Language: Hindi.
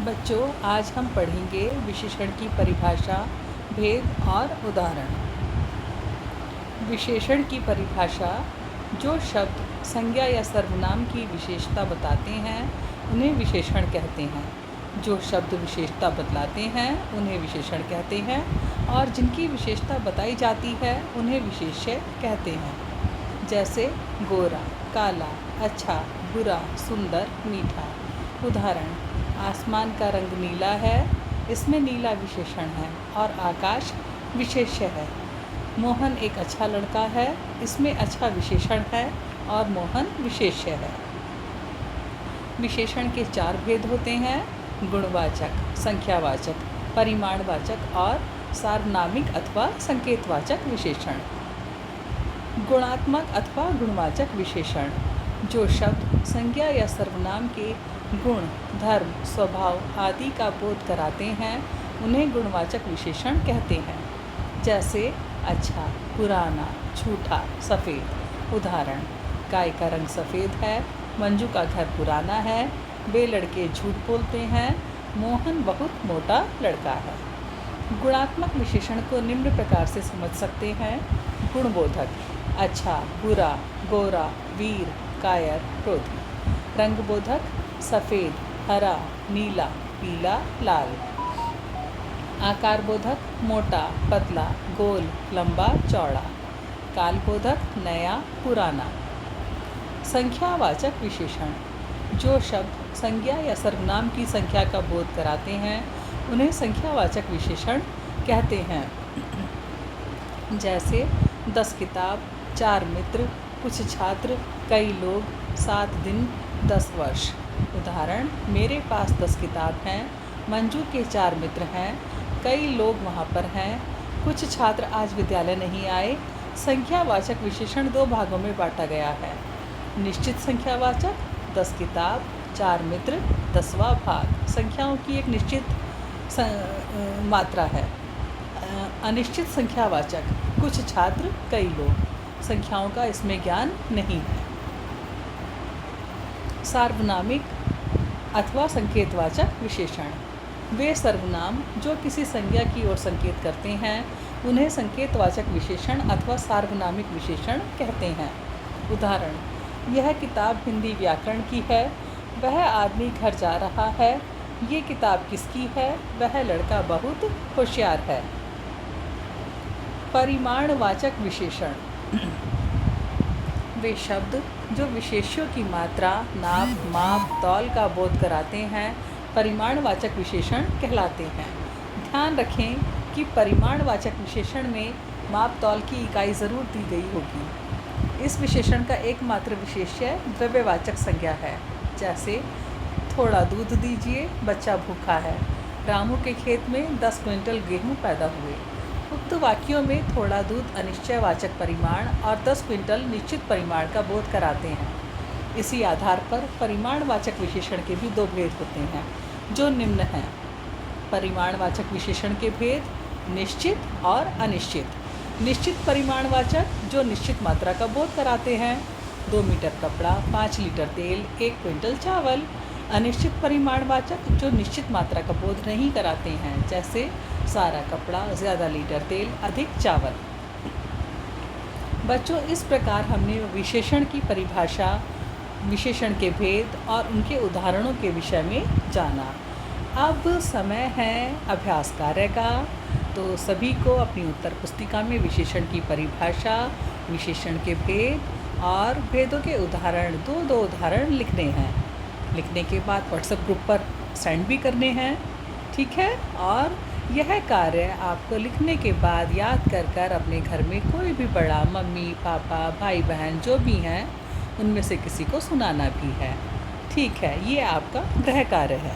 बच्चों, आज हम पढ़ेंगे विशेषण की परिभाषा, भेद और उदाहरण। विशेषण की परिभाषा: जो शब्द संज्ञा या सर्वनाम की विशेषता बताते हैं उन्हें विशेषण कहते हैं। जो शब्द विशेषता बतलाते हैं उन्हें विशेषण कहते हैं और जिनकी विशेषता बताई जाती है उन्हें विशेष्य कहते हैं। जैसे गोरा, काला, अच्छा, बुरा, सुंदर, मीठा। उदाहरण: आसमान का रंग नीला है, इसमें नीला विशेषण है और आकाश विशेष्य है। मोहन एक अच्छा लड़का है, इसमें अच्छा विशेषण है और मोहन विशेष्य है। विशेषण के 4 भेद होते हैं: गुणवाचक, संख्यावाचक, परिमाणवाचक और सार्वनामिक अथवा संकेतवाचक विशेषण। गुणात्मक अथवा गुणवाचक विशेषण: जो शब्द संज्ञा या सर्वनाम के गुण, धर्म, स्वभाव आदि का बोध कराते हैं उन्हें गुणवाचक विशेषण कहते हैं। जैसे अच्छा, पुराना, झूठा, सफ़ेद। उदाहरण: गाय का रंग सफ़ेद है, मंजू का घर पुराना है, वे लड़के झूठ बोलते हैं, मोहन बहुत मोटा लड़का है। गुणात्मक विशेषण को निम्न प्रकार से समझ सकते हैं: गुणबोधक: अच्छा, बुरा, गोरा, वीर, कायर, क्रोधी। रंगबोधक: सफ़ेद, हरा, नीला, पीला, लाल। आकारबोधक: मोटा, पतला, गोल, लंबा, चौड़ा। कालबोधक: नया, पुराना। संख्यावाचक विशेषण: जो शब्द संज्ञा या सर्वनाम की संख्या का बोध कराते हैं उन्हें संख्यावाचक विशेषण कहते हैं। जैसे 10 किताब, 4 मित्र, कुछ छात्र, कई लोग, 7 दिन, 10 वर्ष। उदाहरण: मेरे पास 10 किताब हैं, मंजू के 4 मित्र हैं, कई लोग वहाँ पर हैं, कुछ छात्र आज विद्यालय नहीं आए। संख्यावाचक विशेषण 2 भागों में बांटा गया है: निश्चित संख्यावाचक, 10 किताब, 4 मित्र, 10वां भाग, संख्याओं की एक निश्चित मात्रा है। अनिश्चित संख्यावाचक, कुछ छात्र, कई लोग, संख्याओं का इसमें ज्ञान नहीं है। सार्वनामिक अथवा संकेतवाचक विशेषण: वे सर्वनाम जो किसी संज्ञा की ओर संकेत करते हैं उन्हें संकेतवाचक विशेषण अथवा सार्वनामिक विशेषण कहते हैं। उदाहरण: यह किताब हिंदी व्याकरण की है, वह आदमी घर जा रहा है, ये किताब किसकी है, वह लड़का बहुत होशियार है। परिमाणवाचक विशेषण: वे शब्द जो विशेष्यों की मात्रा, नाप, माप, तौल का बोध कराते हैं परिमाणवाचक विशेषण कहलाते हैं। ध्यान रखें कि परिमाणवाचक विशेषण में माप तौल की इकाई ज़रूर दी गई होगी। इस विशेषण का एकमात्र विशेष्य द्रव्यवाचक संज्ञा है। जैसे थोड़ा दूध दीजिए, बच्चा भूखा है, रामू के खेत में 10 क्विंटल गेहूँ पैदा हुए। उक्त वाक्यों में थोड़ा दूध अनिश्चयवाचक परिमाण और 10 क्विंटल निश्चित परिमाण का बोध कराते हैं। इसी आधार पर परिमाणवाचक विशेषण के भी 2 भेद होते हैं जो निम्न हैं: परिमाणवाचक विशेषण के भेद, निश्चित और अनिश्चित। निश्चित परिमाणवाचक जो निश्चित मात्रा का बोध कराते हैं: 2 मीटर कपड़ा, 5 लीटर तेल, 1 क्विंटल चावल। अनिश्चित परिमाणवाचक जो निश्चित मात्रा का बोध नहीं कराते हैं, जैसे सारा कपड़ा, ज़्यादा लीटर तेल, अधिक चावल। बच्चों, इस प्रकार हमने विशेषण की परिभाषा, विशेषण के भेद और उनके उदाहरणों के विषय में जाना। अब समय है अभ्यास कार्य का, तो सभी को अपनी उत्तर पुस्तिका में विशेषण की परिभाषा, विशेषण के भेद और भेदों के उदाहरण, 2 उदाहरण लिखने हैं। लिखने के बाद व्हाट्सएप ग्रुप पर सेंड भी करने हैं, ठीक है। और यह कार्य आपको लिखने के बाद याद कर अपने घर में कोई भी बड़ा, मम्मी, पापा, भाई बहन जो भी हैं उनमें से किसी को सुनाना भी है, ठीक है। ये आपका गृह कार्य है।